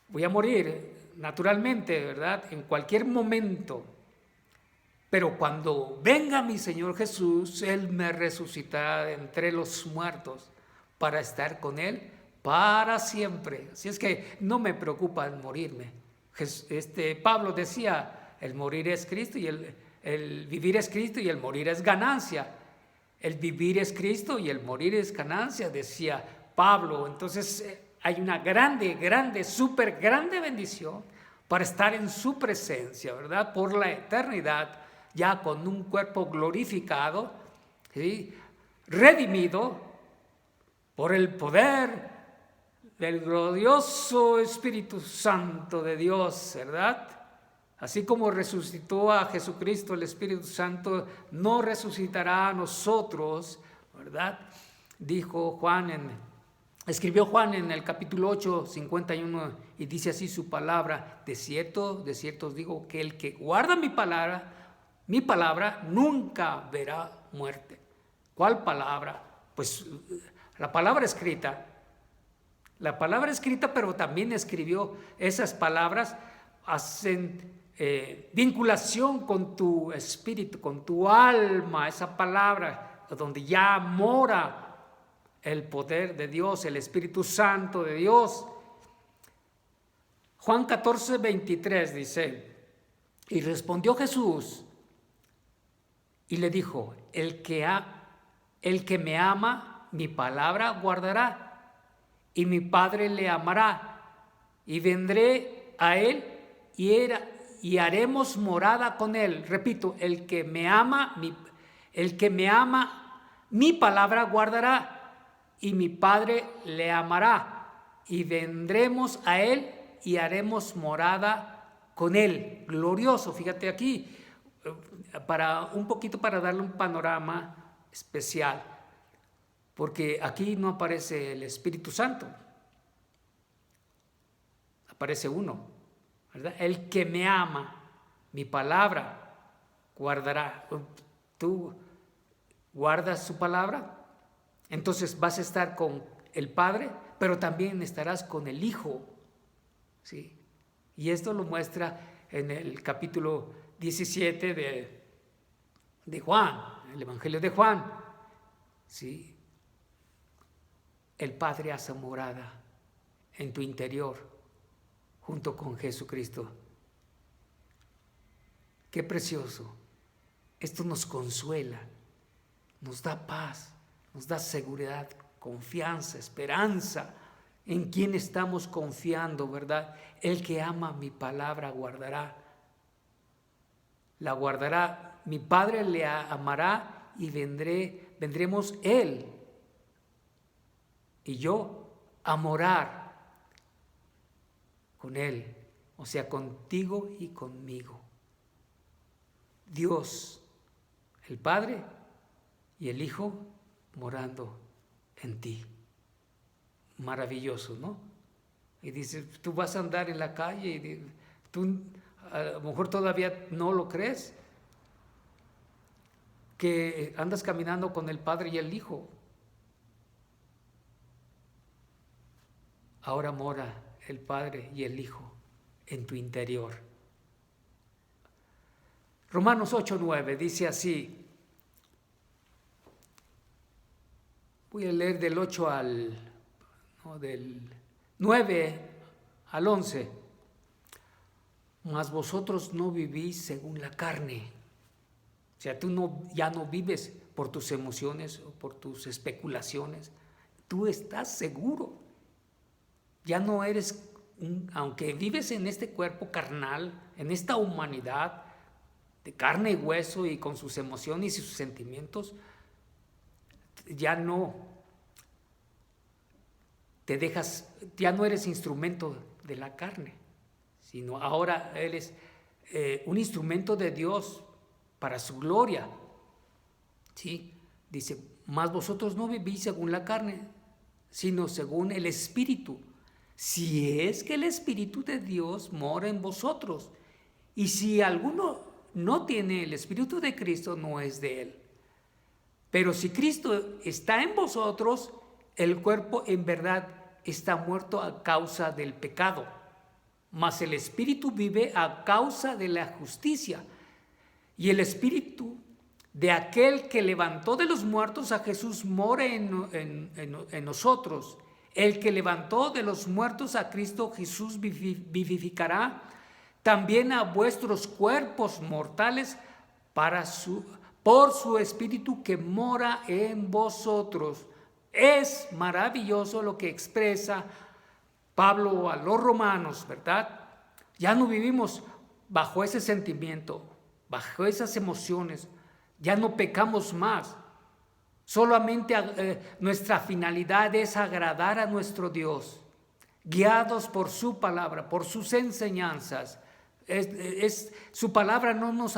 voy a morir naturalmente, ¿verdad? En cualquier momento. Pero cuando venga mi Señor Jesús, Él me resucitará de entre los muertos para estar con Él para siempre. Así es que no me preocupa el morirme. Pablo decía, el morir es Cristo y el vivir es Cristo y el morir es ganancia. El vivir es Cristo y el morir es ganancia, decía Pablo. Entonces hay una grande, súper grande bendición para estar en su presencia, ¿verdad? Por la eternidad, ya con un cuerpo glorificado, ¿sí? Redimido por el poder del glorioso Espíritu Santo de Dios, ¿verdad? Así como resucitó a Jesucristo el Espíritu Santo, nos resucitará a nosotros, ¿verdad? Escribió Juan en el capítulo 8, 51, y dice así su palabra: de cierto os digo que el que guarda mi palabra nunca verá muerte. ¿Cuál palabra? Pues la palabra escrita. La palabra escrita, pero también escribió esas palabras, hacen vinculación con tu espíritu, con tu alma, esa palabra donde ya mora el poder de Dios, el Espíritu Santo de Dios. Juan 14, 23 dice: y respondió Jesús y le dijo, el que me ama, mi palabra guardará, y mi Padre le amará, y vendré a él y haremos morada con él. Repito, el que me ama, mi palabra guardará, y mi Padre le amará, y vendremos a él y haremos morada con él. Glorioso, fíjate aquí, para darle un panorama especial, porque aquí no aparece el Espíritu Santo, aparece uno, ¿verdad? El que me ama, mi palabra guardará. ¿Tú guardas su palabra? Entonces vas a estar con el Padre, pero también estarás con el Hijo, ¿sí? Y esto lo muestra en el capítulo 17 de Juan, el Evangelio de Juan, ¿sí? El Padre hace morada en tu interior junto con Jesucristo. Qué precioso. Esto nos consuela, nos da paz, nos da seguridad, confianza, esperanza. ¿En quién estamos confiando, verdad? El que ama mi palabra guardará. La guardará. Mi Padre le amará y vendremos Él y yo a morar con Él, o sea, contigo y conmigo. Dios, el Padre y el Hijo morando en ti. Maravilloso, ¿no? Y dice, tú vas a andar en la calle y tú a lo mejor todavía no lo crees, que andas caminando con el Padre y el Hijo. Ahora mora el Padre y el Hijo en tu interior. Romanos 8:9 dice así. Voy a leer del 8 del 9 al 11. Mas vosotros no vivís según la carne. O sea, tú ya no vives por tus emociones o por tus especulaciones. tú estás seguro. Ya no eres, aunque vives en este cuerpo carnal, en esta humanidad de carne y hueso y con sus emociones y sus sentimientos, ya no te dejas, ya no eres instrumento de la carne, sino ahora eres un instrumento de Dios para su gloria. ¿Sí? Dice, mas vosotros no vivís según la carne, sino según el Espíritu, si es que el Espíritu de Dios mora en vosotros. Y si alguno no tiene el Espíritu de Cristo, no es de él. Pero si Cristo está en vosotros, el cuerpo en verdad está muerto a causa del pecado, mas el Espíritu vive a causa de la justicia. Y el Espíritu de aquel que levantó de los muertos a Jesús mora en nosotros. El que levantó de los muertos a Cristo Jesús vivificará también a vuestros cuerpos mortales por su Espíritu que mora en vosotros. Es maravilloso lo que expresa Pablo a los romanos, ¿verdad? Ya no vivimos bajo ese sentimiento, bajo esas emociones, ya no pecamos más. Solamente nuestra finalidad es agradar a nuestro Dios, guiados por su palabra, por sus enseñanzas. Su palabra no nos